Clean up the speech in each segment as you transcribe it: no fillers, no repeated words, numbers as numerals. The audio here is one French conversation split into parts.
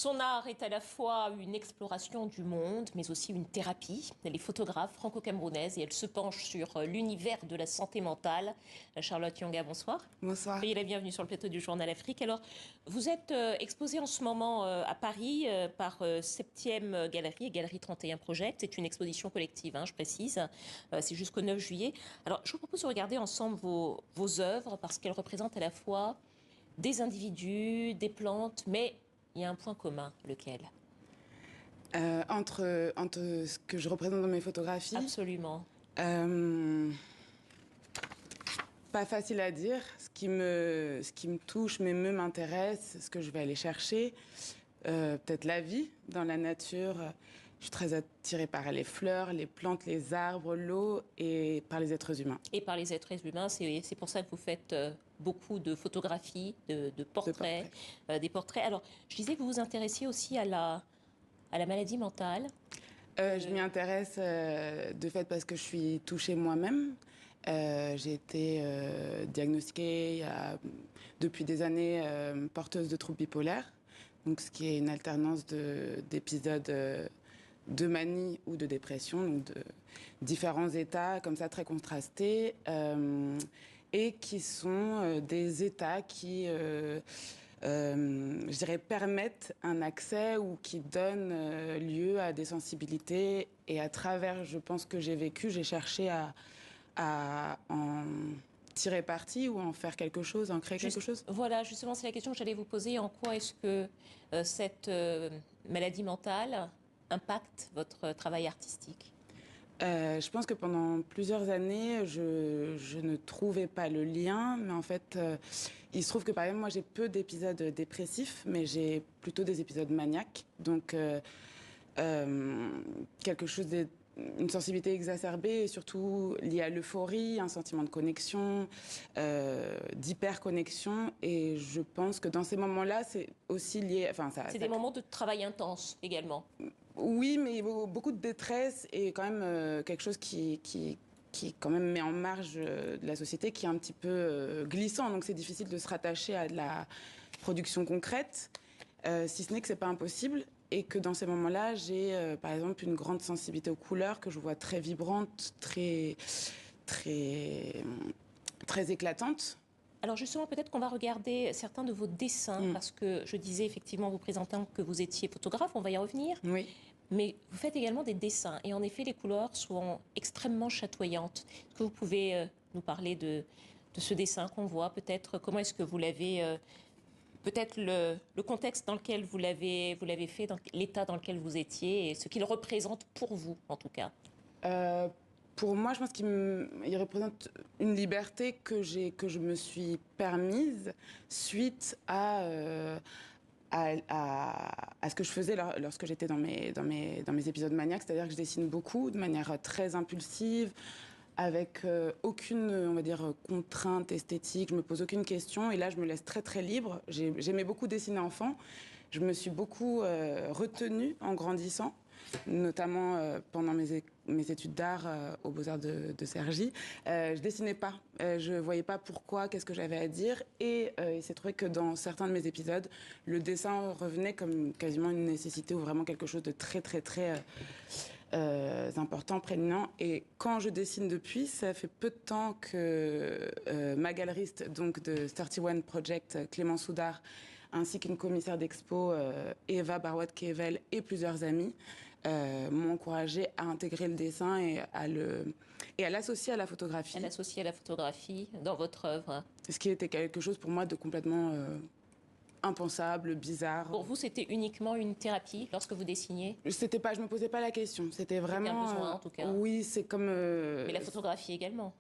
Son art est à la fois une exploration du monde, mais aussi une thérapie. Elle est photographe franco-camerounaise et elle se penche sur l'univers de la santé mentale. Charlotte Yonga, bonsoir. Bonsoir. Soyez la bienvenue sur le plateau du Journal Afrique. Alors, vous êtes exposée en ce moment à Paris par 7e Galerie et Galerie 31 Project. C'est une exposition collective, je précise. C'est jusqu'au 9 juillet. Alors, je vous propose de regarder ensemble vos œuvres parce qu'elles représentent à la fois des individus, des plantes, mais il y a un point commun, lequel? Entre ce que je représente dans mes photographies, Absolument. Pas facile à dire. Ce qui me touche, mais m'intéresse, ce que je vais aller chercher, peut-être la vie dans la nature. Je suis très attirée par les fleurs, les plantes, les arbres, l'eau et par les êtres humains. Et par les êtres humains, c'est pour ça que vous faites beaucoup de photographies, de portraits, des portraits. Alors, je disais que vous vous intéressiez aussi à la maladie mentale. Je m'y intéresse de fait parce que je suis touchée moi-même. J'ai été diagnostiquée depuis des années porteuse de troubles bipolaires, donc ce qui est une alternance d'épisodes de manie ou de dépression, donc de différents états comme ça très contrastés, et qui sont des états qui je dirais, permettent un accès ou qui donnent lieu à des sensibilités. Et à travers, je pense, que j'ai vécu, j'ai cherché à en tirer parti ou en faire quelque chose, en créer quelque chose. Voilà, justement, c'est la question que j'allais vous poser. En quoi est-ce que cette maladie mentale impacte votre travail artistique ? Je pense que pendant plusieurs années, je ne trouvais pas le lien, mais en fait, il se trouve que par exemple, moi, j'ai peu d'épisodes dépressifs, mais j'ai plutôt des épisodes maniaques. Donc, quelque chose une sensibilité exacerbée et surtout liée à l'euphorie, un sentiment de connexion, d'hyperconnexion. Et je pense que dans ces moments-là, c'est aussi lié. Enfin, c'est des moments de travail intense également. Oui, mais beaucoup de détresse et quand même quelque chose qui quand même met en marge de la société, qui est un petit peu glissant. Donc c'est difficile de se rattacher à de la production concrète, si ce n'est que c'est pas impossible. Et que dans ces moments-là, j'ai par exemple une grande sensibilité aux couleurs que je vois très vibrante, très éclatante. Alors justement, peut-être qu'on va regarder certains de vos dessins, parce que je disais effectivement, vous présentant que vous étiez photographe, on va y revenir. Oui. Mais vous faites également des dessins, et en effet, les couleurs sont extrêmement chatoyantes. Est-ce que vous pouvez nous parler de ce dessin qu'on voit, peut-être comment est-ce que vous l'avez, peut-être le contexte dans lequel vous l'avez fait, dans l'état dans lequel vous étiez, et ce qu'il représente pour vous, en tout cas. Pour moi, je pense qu'il représente une liberté que je me suis permise suite à ce que je faisais lorsque j'étais dans mes épisodes maniaques, c'est-à-dire que je dessine beaucoup de manière très impulsive, avec aucune, on va dire, contrainte esthétique, je me pose aucune question, et là je me laisse très très libre. J'aimais beaucoup dessiner enfant, je me suis beaucoup retenue en grandissant, notamment pendant mes études d'art aux Beaux-Arts de Cergy. Je dessinais pas, je voyais pas pourquoi, qu'est-ce que j'avais à dire, et il s'est trouvé que dans certains de mes épisodes, le dessin revenait comme quasiment une nécessité ou vraiment quelque chose de très très très important, prégnant. Et quand je dessine depuis, ça fait peu de temps que ma galeriste donc de 31 Project, Clément Soudard, ainsi qu'une commissaire d'expo, Eva Barouat-Kevel, et plusieurs amis m'ont encouragée à intégrer le dessin et à l'associer à la photographie. À l'associer à la photographie dans votre œuvre. Ce qui était quelque chose pour moi de complètement impensable, bizarre. Pour vous, c'était uniquement une thérapie lorsque vous dessiniez? C'était pas, je me posais pas la question. C'était vraiment un besoin, en tout cas. Oui, c'est comme. Mais la photographie également.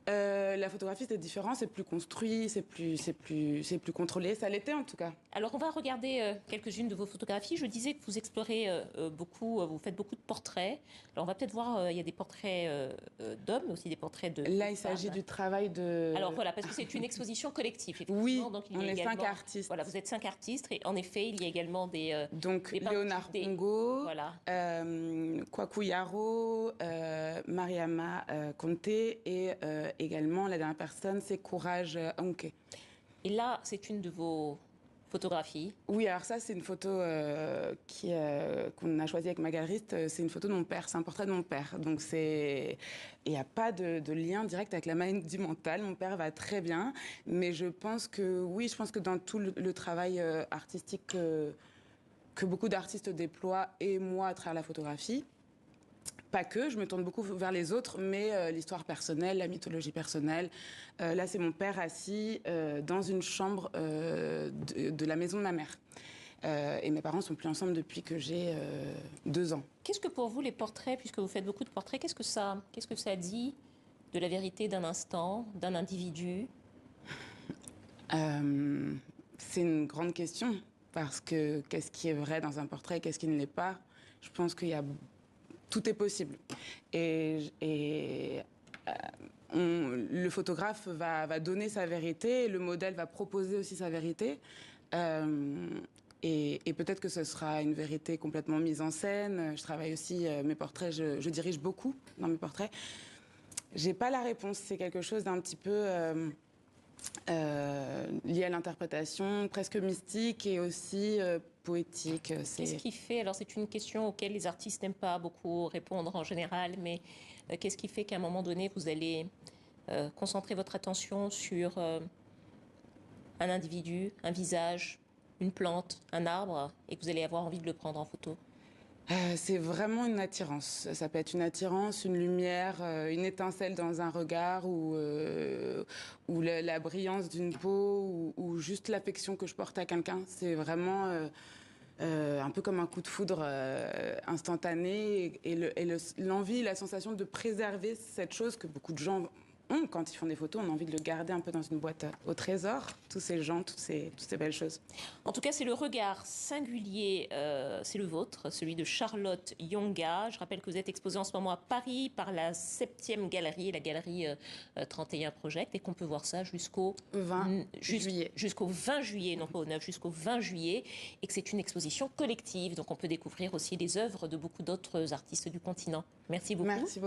La photographie, c'est différent, c'est plus construit, c'est plus contrôlé. Ça l'était en tout cas. Alors, on va regarder quelques-unes de vos photographies. Je disais que vous explorez beaucoup, vous faites beaucoup de portraits. Alors, on va peut-être voir, il y a des portraits d'hommes, mais aussi des portraits de Là, il s'agit du travail de... Alors voilà, parce que c'est une exposition collective, effectivement. Oui, donc, on est 5 artistes. Voilà, vous êtes 5 artistes, et en effet, il y a également des... donc, des Léonard Pongo, voilà. Kwaku Yaro, Mariama Conte, et également, la dernière personne, c'est Courage Anke. Et là, c'est une de vos photographie. Oui, alors ça, c'est une photo qu'on a choisie avec ma galeriste. C'est une photo de mon père, c'est un portrait de mon père. Donc il n'y a pas de lien direct avec la maladie mentale. Mon père va très bien, mais je pense que oui, je pense que dans tout le travail artistique que beaucoup d'artistes déploient, et moi à travers la photographie, pas que, je me tourne beaucoup vers les autres, mais l'histoire personnelle, la mythologie personnelle. Là, c'est mon père assis dans une chambre de la maison de ma mère. Et mes parents sont plus ensemble depuis que j'ai 2 ans. Qu'est-ce que pour vous les portraits, puisque vous faites beaucoup de portraits, qu'est-ce que ça dit de la vérité d'un instant, d'un individu? C'est une grande question, parce que qu'est-ce qui est vrai dans un portrait, qu'est-ce qui ne l'est pas? Je pense qu'il y a tout est possible. Le photographe va donner sa vérité, le modèle va proposer aussi sa vérité. Et peut-être que ce sera une vérité complètement mise en scène. Je travaille aussi mes portraits, je dirige beaucoup dans mes portraits. J'ai pas la réponse, c'est quelque chose d'un petit peu lié à l'interprétation, presque mystique et aussi poétique. Qu'est-ce qui fait, alors c'est une question auquel les artistes n'aiment pas beaucoup répondre en général, mais qu'est-ce qui fait qu'à un moment donné, vous allez concentrer votre attention sur un individu, un visage, une plante, un arbre, et que vous allez avoir envie de le prendre en photo? C'est vraiment une attirance. Ça peut être une attirance, une lumière, une étincelle dans un regard ou la brillance d'une peau ou juste l'affection que je porte à quelqu'un. C'est vraiment un peu comme un coup de foudre instantané et l'envie, la sensation de préserver cette chose que beaucoup de gens ont quand ils font des photos. On a envie de le garder un peu dans une boîte au trésor, tous ces gens, toutes ces belles choses. En tout cas, c'est le regard singulier, c'est le vôtre, celui de Charlotte Yonga. Je rappelle que vous êtes exposé en ce moment à Paris par la 7e galerie, la galerie 31 Project, et qu'on peut voir ça jusqu'au 20 juillet. Jusqu'au 20 juillet, non pas au 9, jusqu'au 20 juillet, et que c'est une exposition collective. Donc on peut découvrir aussi les œuvres de beaucoup d'autres artistes du continent. Merci beaucoup. Merci beaucoup.